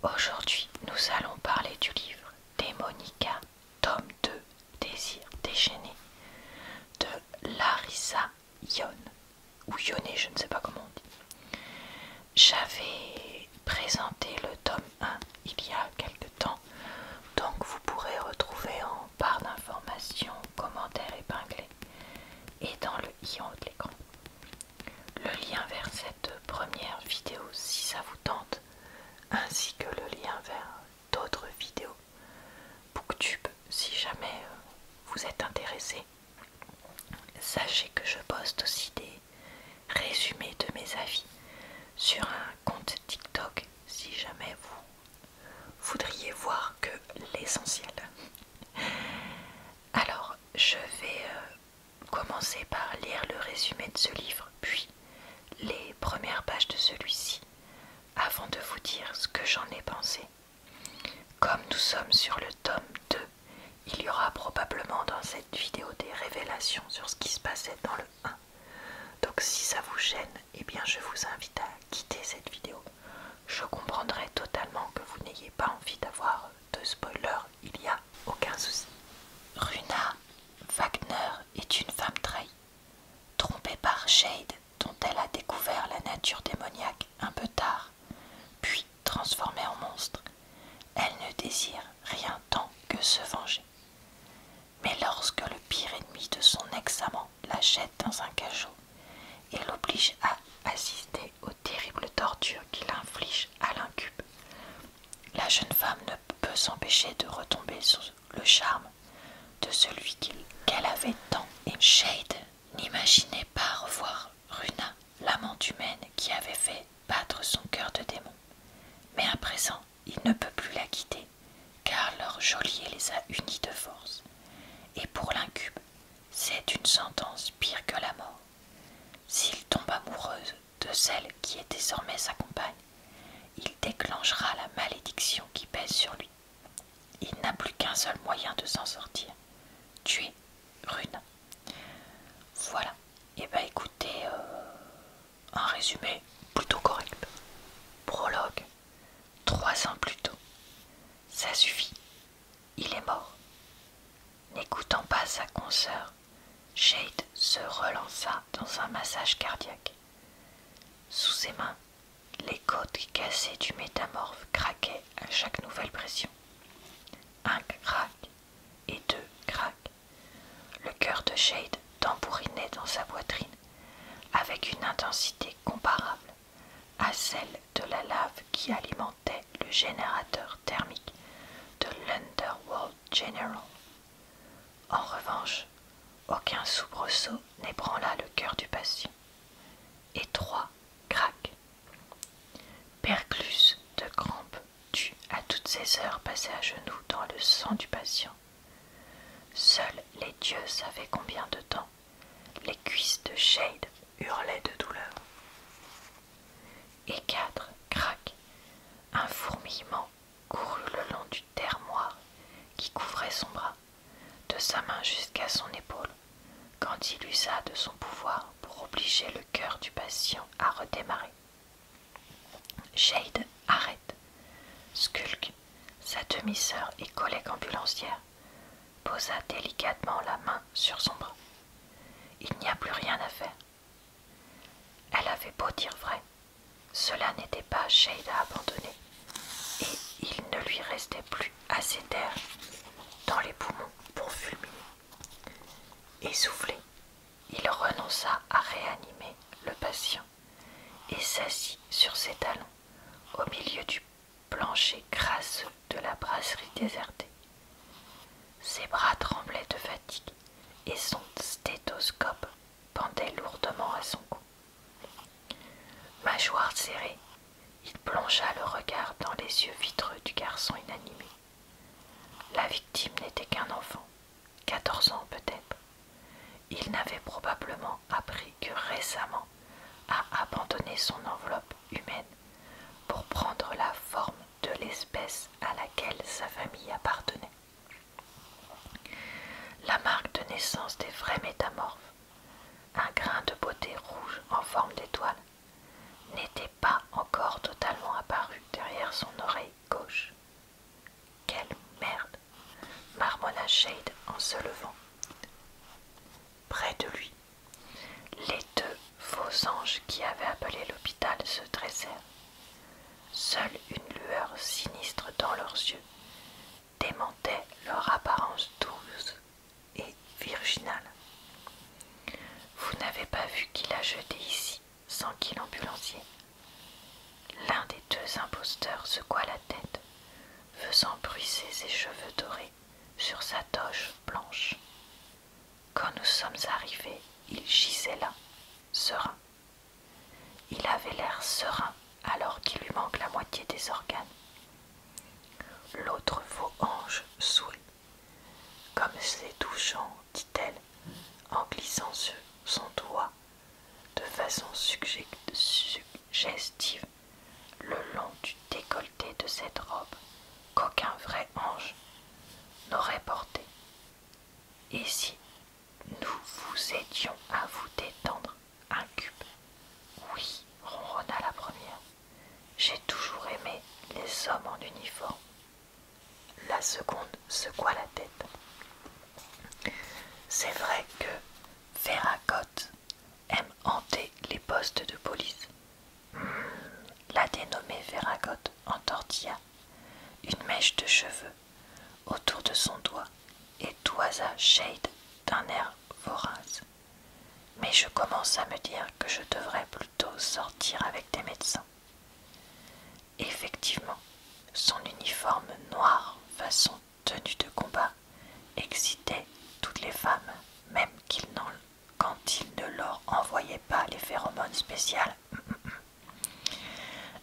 Aujourd'hui, nous allons parler du livre Démonica, tome 2, Désir déchaîné, de Larissa Yon, ou Yonné, je ne sais pas comment on dit. J'avais présenté le tome 1 il y a quelque temps, donc vous pourrez retrouver en barre d'informations, commentaires épinglés et dans le i en haut de l'écran le lien vers cette première vidéo si ça vous tente, ainsi que le lien vers d'autres vidéos Booktube si jamais vous êtes intéressé. Sachez que je poste aussi des résumés de mes avis sur un compte TikTok si jamais vous voudriez voir que l'essentiel. Alors je vais commencer par lire le résumé de ce livre, puis les premières pages de celui-ci, avant de vous dire ce que j'en ai pensé. Comme nous sommes sur le tome 2, il y aura probablement dans cette vidéo des révélations sur ce qui se passait dans le 1. Donc si ça vous gêne, eh bien je vous invite à quitter cette vidéo. Je comprendrai totalement que vous n'ayez pas envie d'avoir de spoiler, il n'y a aucun souci. Runa Wagner est une femme trahie, trompée par Shade, dont elle a découvert la nature démoniaque un peu tard, puis transformée en monstre. Elle ne désire rien tant que se venger. Mais lorsque le pire ennemi de son ex-amant la jette dans un cachot et l'oblige à assister aux terribles tortures qu'il inflige à l'incube, la jeune femme ne peut s'empêcher de retomber sous le charme de celui qu'elle avait tant aimé. Shade n'imaginait pas revoir Runa, l'amante humaine qui avait fait battre son cœur de démon. Mais à présent, il ne peut plus la quitter, car leur geôlier les a unis de force. Et pour l'incube, c'est une sentence pire que la mort. S'il tombe amoureuse de celle qui est désormais sa compagne, il déclenchera la malédiction qui pèse sur lui. Il n'a plus qu'un seul moyen de s'en sortir, tuer Runa. Voilà, et bah écoutez, un résumé plutôt correct. Prologue, 3 ans plus tôt. Ça suffit, il est mort. N'écoutant pas sa consoeur, Shade se relança dans un massage cardiaque. Sous ses mains, les côtes cassées du métamorphe craquaient à chaque nouvelle pression. Un crack et 2 craques. Le cœur de Shade tambourinait dans sa poitrine avec une intensité comparable à celle de la lave qui alimentait le générateur thermique de l'Underworld General. En revanche, aucun soubresaut n'ébranla le cœur du patient. Et 3 craques. Percluse de crampes dues à toutes ces heures passées à genoux dans le sang du patient. Seuls les dieux savaient combien de temps les cuisses de Shade hurlaient de douleur. Et 4 craques. Un fourmillement courut le long du terre-moire qui couvrait son bras, de sa main jusqu'à son épaule, quand il usa de son pouvoir pour obliger le cœur du patient à redémarrer. Shade arrête. Skulk, sa demi-sœur et collègue ambulancière, posa délicatement la main sur son bras. Il n'y a plus rien à faire. Elle avait beau dire vrai, cela n'était pas Shade à abandonner, et il ne lui restait plus assez d'air dans les poumons pour fulminer. Essoufflé, il renonça à réanimer le patient et s'assit sur ses talons au milieu du plancher crasseux de la brasserie désertée. Ses bras tremblaient de fatigue et son stéthoscope pendait lourdement à son cou. Mâchoire serrée, il plongea le regard dans les yeux vitreux du garçon inanimé. La victime n'était qu'un enfant, 14 ans peut-être. Il n'avait probablement appris que récemment à abandonner son enveloppe humaine pour prendre la forme de l'espèce à laquelle sa famille appartenait. La marque de naissance des vrais métamorphes, un grain de beauté rouge en forme d'étoile, n'était pas encore totalement apparu derrière son oreille gauche. leur secoua la tête, faisant bruisser ses cheveux dorés sur sa toge blanche. Quand nous sommes arrivés, il gisait là, serein. Il avait l'air serein alors qu'il lui manque la moitié des organes. L'autre faux ange sourit. Comme c'est touchant, dit-elle, en glissant son doigt de façon suggestive le long du décolleté de cette robe qu'aucun vrai ange n'aurait porté. Et si nous vous aidions à vous détendre un cube? Oui, ronronna la première. J'ai toujours aimé les hommes en uniforme. La seconde secoua la tête. C'est vrai que Ferragotte aime hanter les postes de police. La dénommée Ferragotte entortilla une mèche de cheveux autour de son doigt et toisa Shade d'un air vorace. Mais je commence à me dire que je devrais plutôt sortir avec des médecins. Effectivement, son uniforme noir façon tenue de combat excitait toutes les femmes, même quand il ne leur envoyait pas les phéromones spéciales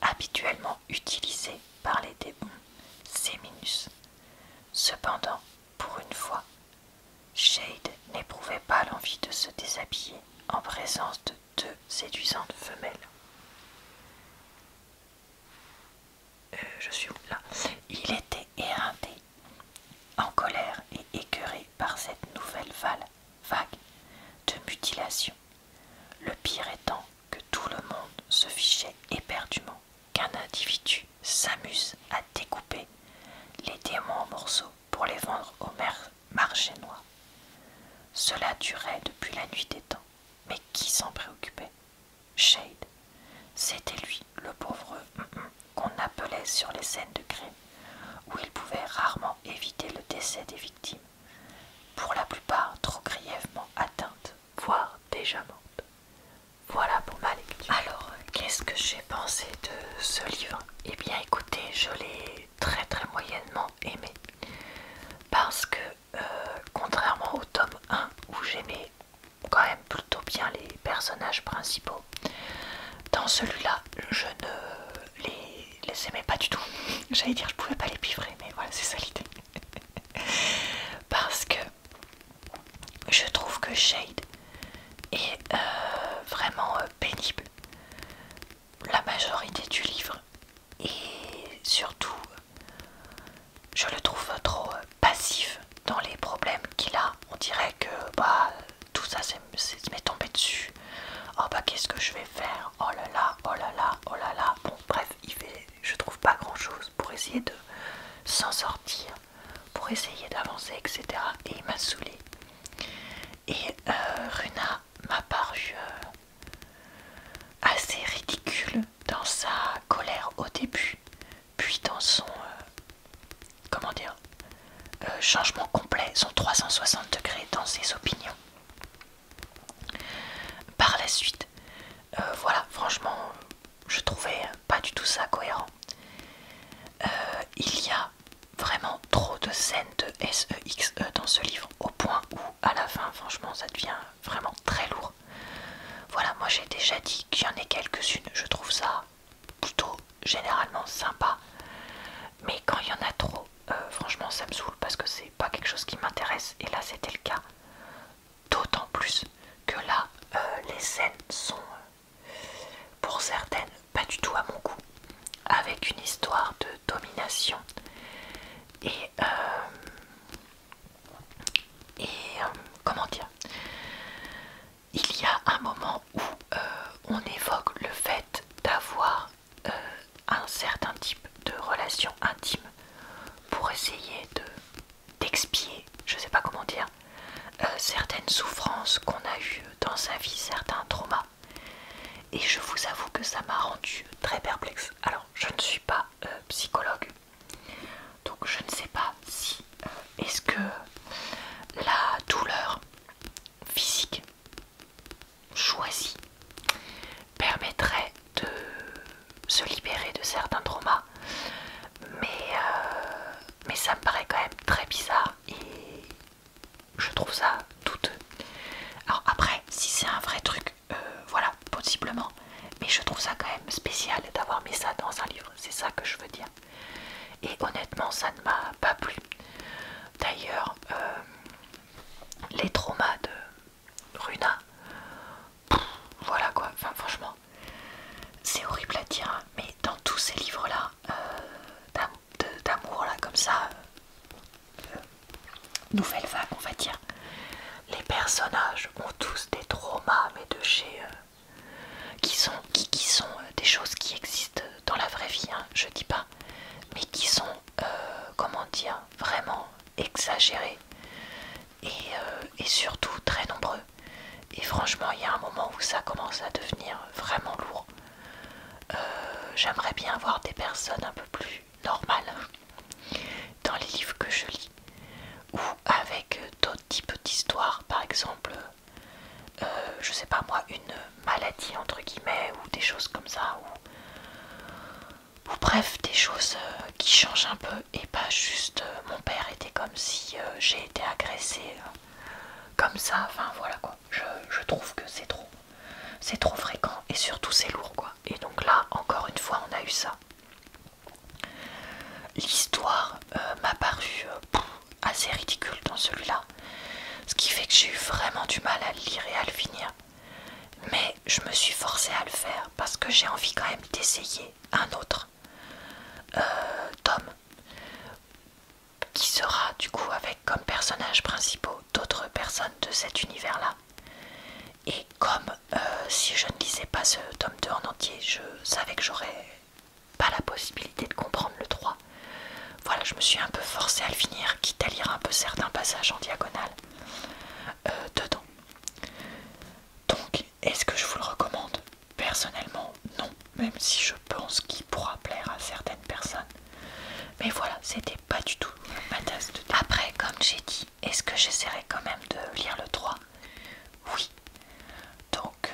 habituellement utilisées par les démons Séminus. Cependant, pour une fois, Shade n'éprouvait pas l'envie de se déshabiller en présence de deux séduisantes femelles. Je suis où là? Il était éreinté, en colère et écœuré par cette nouvelle vague de mutilation. Le pire étant que tout le monde se fichait éperdument qu'un individu s'amuse à découper les démons en morceaux pour les vendre au marché noir. Cela durait depuis la nuit des temps, mais qui s'en préoccupait? Shade. C'était lui, le pauvre qu'on appelait sur les scènes de crime, où il pouvait rarement éviter le décès des victimes, pour la plupart trop grièvement atteintes, voire déjà mortes. Voilà pour ma lecture. Alors, qu'est-ce que j'ai pensé de ce livre? Eh bien écoutez, je l'ai très moyennement aimé, parce que contrairement au tome 1 où j'aimais quand même plutôt bien les personnages principaux, dans celui-là je ne les aimais pas du tout. J'allais dire je pouvais pas les piffrer, mais voilà, c'est ça l'idée. Parce que je trouve que Shade est vraiment pénible la majorité du livre, et surtout je le trouve trop passif dans les problèmes qu'il a. On dirait que tout ça m'est tombé dessus. Oh qu'est-ce que je vais faire? Oh là là, oh là là, oh là là. Bon bref, je trouve pas grand chose pour essayer de s'en sortir, pour essayer d'avancer, etc. Et il m'a saoulé. Et Runa m'a paru assez ridicule dans sa colère au début, puis dans son changement complet, son 360 degrés dans ses opinions. Par la suite, voilà, franchement, je trouvais pas du tout ça cohérent. Il y a vraiment trop de scènes de sexe dans ce livre, au point où à la fin, franchement, ça devient vraiment très lourd. Voilà, moi j'ai déjà dit qu'il y en ait quelques-unes, je trouve ça plutôt généralement sympa. Mais quand il y en a trop, franchement ça me saoule parce que c'est pas quelque chose qui m'intéresse. Et là c'était le cas. D'autant plus que là, les scènes sont, pour certaines, pas du tout à mon goût. Avec une histoire de domination. Et comment dire, il y a un moment où on évoque le fait d'avoir un certain type de relation intime pour essayer d'expier, je sais pas comment dire, certaines souffrances qu'on a eues dans sa vie, certains traumas. Et je vous avoue que ça m'a rendu très perplexe. Alors, je ne suis pas psychologue, donc je ne sais pas si est-ce que la douleur physique choisie permettrait de se libérer de certains traumas, et honnêtement ça ne m'a pas plu. D'ailleurs les traumas de Runa, voilà quoi, enfin franchement c'est horrible à dire, hein, mais dans tous ces livres là d'amour là comme ça, nouvelle vague on va dire, les personnages ont tous des traumas, mais de chez qui sont des choses qui existent dans la vraie vie, hein, je dis pas, mais qui sont comment dire, vraiment exagérés et surtout très nombreux. Et franchement il y a un moment où ça commence à devenir vraiment lourd. J'aimerais bien voir des personnes un peu plus normales dans les livres que je lis, ou avec d'autres types d'histoires, par exemple je sais pas moi, une maladie entre guillemets, ou des choses comme ça, ou bref des choses qui changent un peu, et pas juste mon père était comme si j'ai été agressée comme ça, enfin voilà quoi. Je trouve que c'est trop fréquent, et surtout c'est lourd quoi. Et donc là encore une fois on a eu ça. L'histoire m'a paru assez ridicule dans celui-là, ce qui fait que j'ai eu vraiment du mal à le lire et à le finir. Mais je me suis forcée à le faire parce que j'ai envie quand même d'essayer un autre tome qui sera du coup avec comme personnages principaux d'autres personnes de cet univers-là. Et comme si je ne lisais pas ce tome 2 en entier, je savais que j'aurais pas la possibilité de comprendre le 3. Voilà, je me suis un peu forcée à le finir, quitte à lire un peu certains passages en diagonale dedans. Donc, est-ce que je vous le recommande? Personnellement, non, même si je pense qu'il pourra plaire à certaines personnes. Mais voilà, c'était pas du tout ma tasse de thé. Après, comme j'ai dit, est-ce que j'essaierai quand même de lire le 3? Oui. Donc,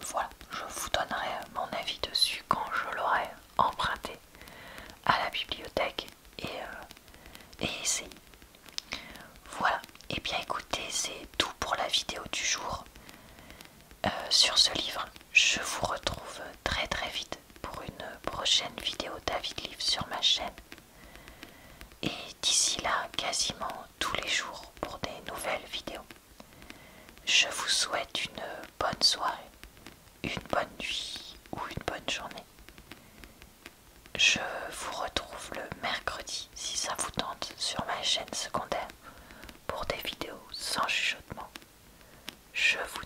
voilà, je vous donnerai mon avis dessus quand je l'aurai emprunté à la bibliothèque et essayé. Voilà, et bien écoutez, c'est tout pour la vidéo du jour sur ce livre. Je vous retrouve très très vite pour une prochaine vidéo d'avis de livres sur ma chaîne. Et d'ici là, quasiment tous les jours pour des nouvelles vidéos. Je vous souhaite une bonne soirée, une bonne nuit ou une bonne journée. Je vous retrouve le mercredi si ça vous tente sur ma chaîne secondaire pour des vidéos sans chuchotement. Je vous